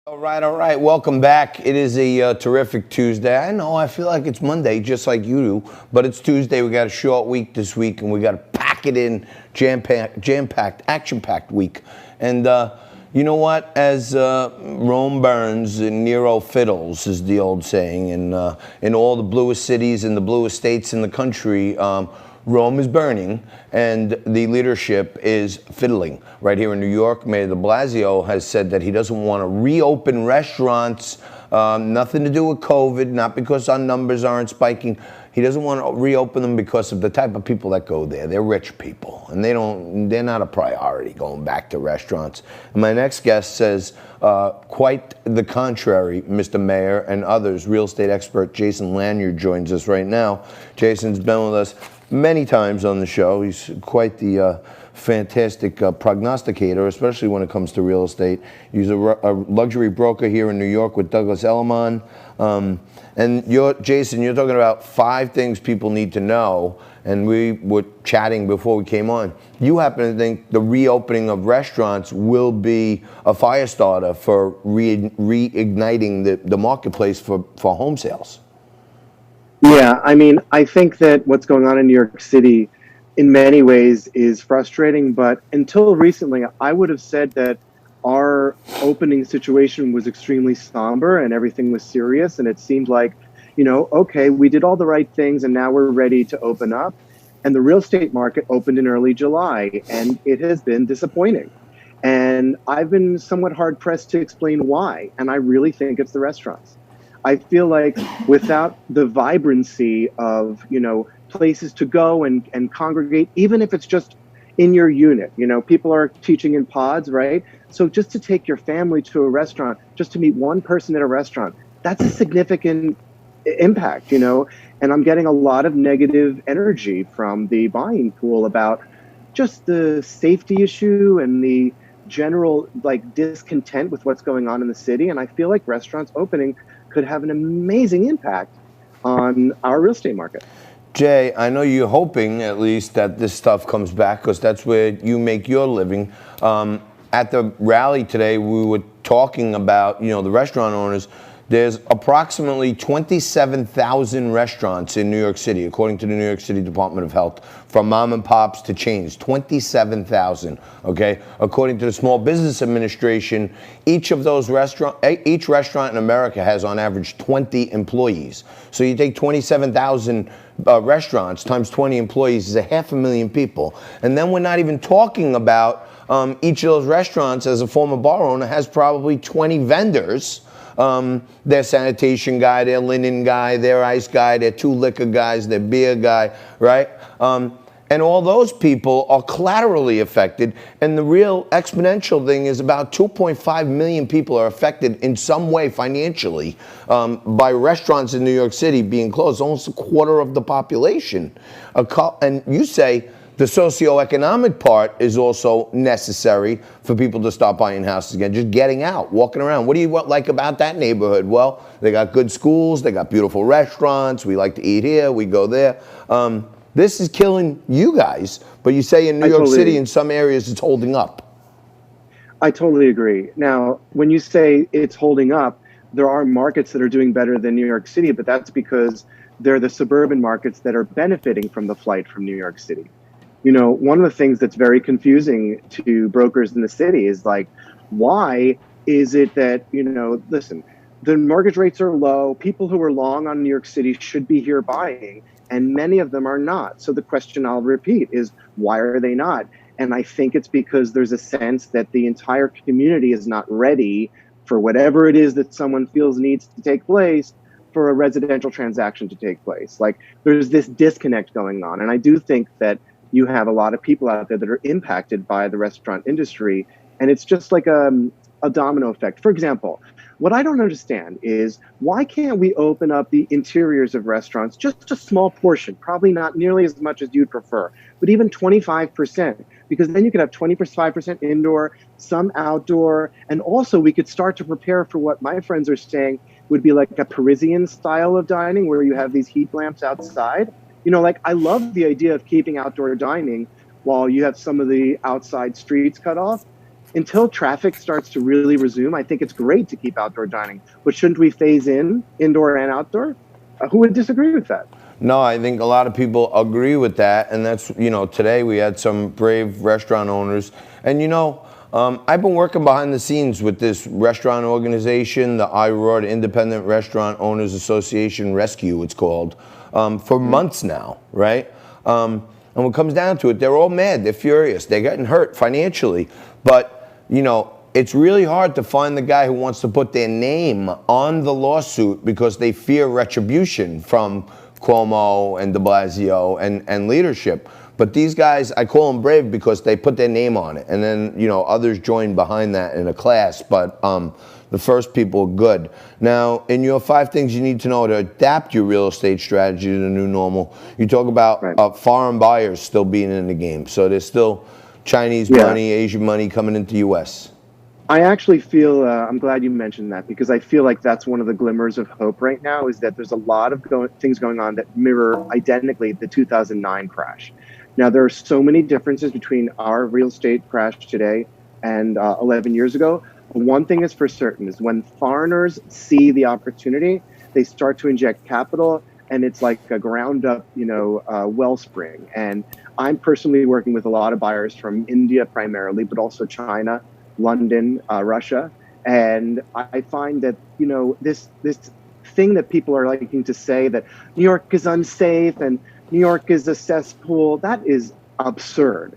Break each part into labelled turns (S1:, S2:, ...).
S1: All right, all right. Welcome back. It is a terrific Tuesday. I know, I feel like it's Monday, just like you do, but it's Tuesday. We got a short week this week, and we got to pack it in, jam-packed, action-packed week. And you know what? As Rome burns and Nero fiddles, is the old saying, and in all the bluest cities and the bluest states in the country, Rome is burning, and the leadership is fiddling. Right here in New York, Mayor de Blasio has said that he doesn't want to reopen restaurants, nothing to do with COVID, not because our numbers aren't spiking. He doesn't want to reopen them because of the type of people that go there. They're rich people, and they're not a priority going back to restaurants. And my next guest says quite the contrary, Mr. Mayor and others. Real estate expert Jason Lanyard joins us right now. Jason's been with us many times on the show. He's quite the fantastic prognosticator, especially when it comes to real estate. He's a luxury broker here in New York with Douglas Elliman. And Jason, you're talking about 5 things people need to know, and we were chatting before we came on. You happen to think the reopening of restaurants will be a fire starter for reigniting the marketplace for home sales.
S2: Yeah, I mean, I think that what's going on in New York City in many ways is frustrating, but until recently, I would have said that our opening situation was extremely somber and everything was serious. And it seemed like, okay, we did all the right things and now we're ready to open up. And the real estate market opened in early July, and it has been disappointing. And I've been somewhat hard pressed to explain why. And I really think it's the restaurants. I feel like without the vibrancy of, places to go and congregate, even if it's just in your unit, people are teaching in pods, right? So just to take your family to a restaurant, just to meet one person at a restaurant, that's a significant impact, and I'm getting a lot of negative energy from the buying pool about just the safety issue and the general discontent with what's going on in the city. And I feel like restaurants opening could have an amazing impact on our real estate market.
S1: Jay, I know you're hoping at least that this stuff comes back because that's where you make your living. At the rally today, we were talking about, the restaurant owners. There's approximately 27,000 restaurants in New York City, according to the New York City Department of Health, from mom and pops to chains. 27,000. Okay, according to the Small Business Administration, each restaurant in America has on average 20 employees. So you take 27,000 restaurants times 20 employees is 500,000 people, and then we're not even talking about each of those restaurants. As a former bar owner, has probably 20 vendors. Their sanitation guy, their linen guy, their ice guy, their 2 liquor guys, their beer guy, right? And all those people are collaterally affected. And the real exponential thing is about 2.5 million people are affected in some way financially by restaurants in New York City being closed, almost a quarter of the population. And you say the socioeconomic part is also necessary for people to start buying houses again, just getting out, walking around. What do you like about that neighborhood? Well, they got good schools, they got beautiful restaurants, we like to eat here, we go there. This is killing you guys, but you say in New York City, in some areas, it's holding up.
S2: I totally agree. Now, when you say it's holding up, there are markets that are doing better than New York City, but that's because they're the suburban markets that are benefiting from the flight from New York City. One of the things that's very confusing to brokers in the city is why is it that, listen, the mortgage rates are low. People who are long on New York City should be here buying, and many of them are not. So the question I'll repeat is, why are they not? And I think it's because there's a sense that the entire community is not ready for whatever it is that someone feels needs to take place for a residential transaction to take place. There's this disconnect going on. And I do think that you have a lot of people out there that are impacted by the restaurant industry. And it's just like a domino effect. For example, what I don't understand is, why can't we open up the interiors of restaurants, just a small portion, probably not nearly as much as you'd prefer, but even 25%, because then you could have 25% indoor, some outdoor, and also we could start to prepare for what my friends are saying would be like a Parisian style of dining, where you have these heat lamps outside. I love the idea of keeping outdoor dining while you have some of the outside streets cut off. until traffic starts to really resume, I think it's great to keep outdoor dining. But shouldn't we phase in indoor and outdoor? Who would disagree with that?
S1: No, I think a lot of people agree with that, and that's, today we had some brave restaurant owners, and I've been working behind the scenes with this restaurant organization, the IROR, the Independent Restaurant Owners Association Rescue, it's called, for months now, right? And when it comes down to it, they're all mad, they're furious, they're getting hurt financially, but, it's really hard to find the guy who wants to put their name on the lawsuit because they fear retribution from Cuomo and de Blasio and leadership. But these guys, I call them brave because they put their name on it. And then, others join behind that in a class. But the first people are good. Now, in your 5 things you need to know to adapt your real estate strategy to the new normal, you talk about foreign buyers still being in the game. So there's still Chinese money, Asian money coming into U.S.
S2: I actually feel, I'm glad you mentioned that, because I feel like that's one of the glimmers of hope right now, is that there's a lot of things going on that mirror identically the 2009 crash. Now, there are so many differences between our real estate crash today and 11 years ago. One thing is for certain is when foreigners see the opportunity, they start to inject capital, and it's like a ground up, wellspring. And I'm personally working with a lot of buyers from India primarily, but also China, London, Russia, and I find that this thing that people are liking to say that New York is unsafe and New York is a cesspool, that is absurd.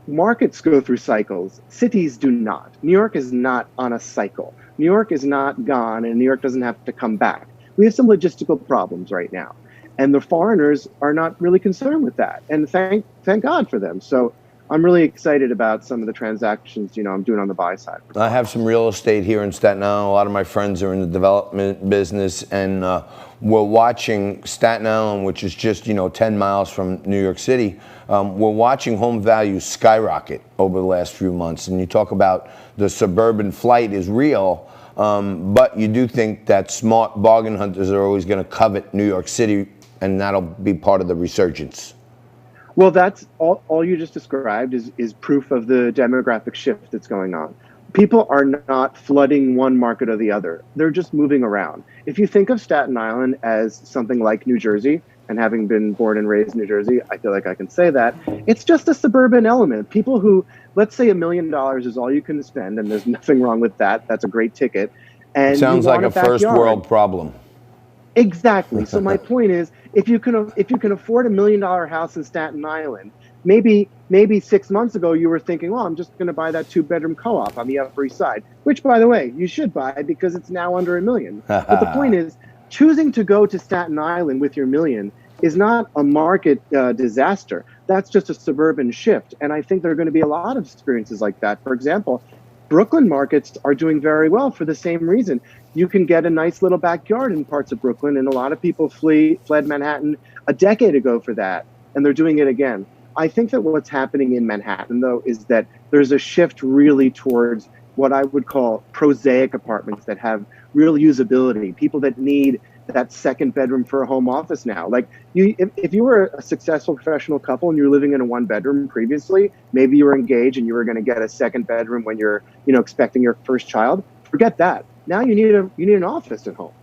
S2: Markets go through cycles, cities do not. New York is not on a cycle. New York is not gone, and New York doesn't have to come back. We have some logistical problems right now, and the foreigners are not really concerned with that, and thank God for them. So I'm really excited about some of the transactions, I'm doing on the buy side.
S1: I have some real estate here in Staten Island. A lot of my friends are in the development business, and we're watching Staten Island, which is just, 10 miles from New York City. We're watching home values skyrocket over the last few months. And you talk about the suburban flight is real, but you do think that smart bargain hunters are always going to covet New York City, and that'll be part of the resurgence.
S2: Well, that's all you just described is proof of the demographic shift that's going on. People are not flooding one market or the other. They're just moving around. If you think of Staten Island as something like New Jersey, and having been born and raised in New Jersey, I feel like I can say that, it's just a suburban element. People who, let's say $1 million is all you can spend, and there's nothing wrong with that. That's a great ticket. And
S1: sounds like a first world problem.
S2: Exactly. So my point is, if you can afford $1 million house in Staten Island, maybe 6 months ago you were thinking, well, I'm just going to buy that 2-bedroom co-op on the Upper East Side, which, by the way, you should buy because it's now under $1 million. But the point is, choosing to go to Staten Island with your $1 million is not a market disaster. That's just a suburban shift. And I think there are going to be a lot of experiences like that. For example, Brooklyn markets are doing very well for the same reason. You can get a nice little backyard in parts of Brooklyn, and a lot of people fled Manhattan a decade ago for that, and they're doing it again. I think that what's happening in Manhattan, though, is that there's a shift really towards what I would call prosaic apartments that have real usability, people that need that second bedroom for a home office now. Like if you were a successful professional couple and you were living in a 1-bedroom previously, maybe you were engaged and you were going to get a second bedroom when you're, expecting your first child. Forget that. Now you need an office at home.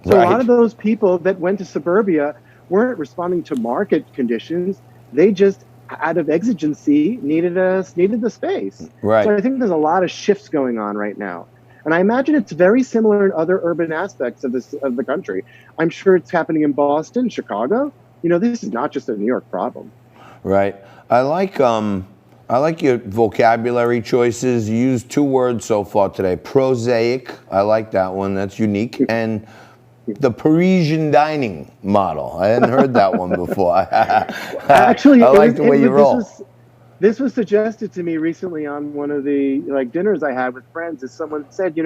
S2: So a lot of those people that went to suburbia weren't responding to market conditions. They just, out of exigency, needed the space.
S1: Right.
S2: So I think there's a lot of shifts going on right now. And I imagine it's very similar in other urban aspects of the country. I'm sure it's happening in Boston, Chicago. This is not just a New York problem.
S1: Right. I like your vocabulary choices. You used 2 words so far today. Prosaic. I like that one. That's unique. And the Parisian dining model. I hadn't heard that one before.
S2: Actually,
S1: I like the way you roll.
S2: This was suggested to me recently on one of the dinners I had with friends. As someone said,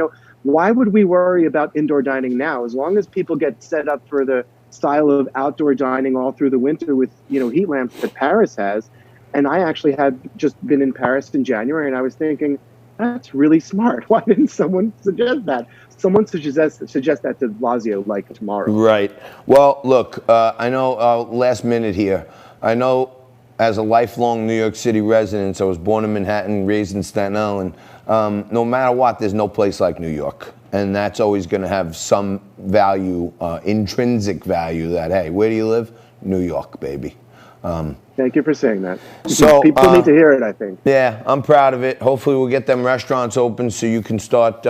S2: why would we worry about indoor dining now? As long as people get set up for the style of outdoor dining all through the winter with heat lamps that Paris has. And I actually had just been in Paris in January, and I was thinking, that's really smart. Why didn't someone suggest that? Someone suggest that to Blasio like tomorrow.
S1: Right. Well, look, I know last minute here. I know as a lifelong New York City resident, I was born in Manhattan, raised in Staten Island. No matter what, there's no place like New York. And that's always going to have some value, intrinsic value that, hey, where do you live? New York, baby.
S2: Thank you for saying that.
S1: So
S2: people need to hear it, I think.
S1: Yeah, I'm proud of it. Hopefully we'll get them restaurants open so you can start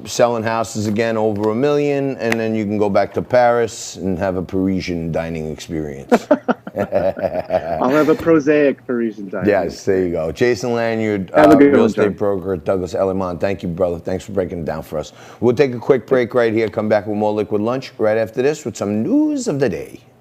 S1: selling houses again over $1 million, and then you can go back to Paris and have a Parisian dining experience.
S2: I'll have a prosaic Parisian dining.
S1: Yes, there you go. Jason Lanyard, real estate broker at Douglas Elliman. Thank you, brother. Thanks for breaking it down for us. We'll take a quick break right here, come back with more Liquid Lunch right after this with some news of the day.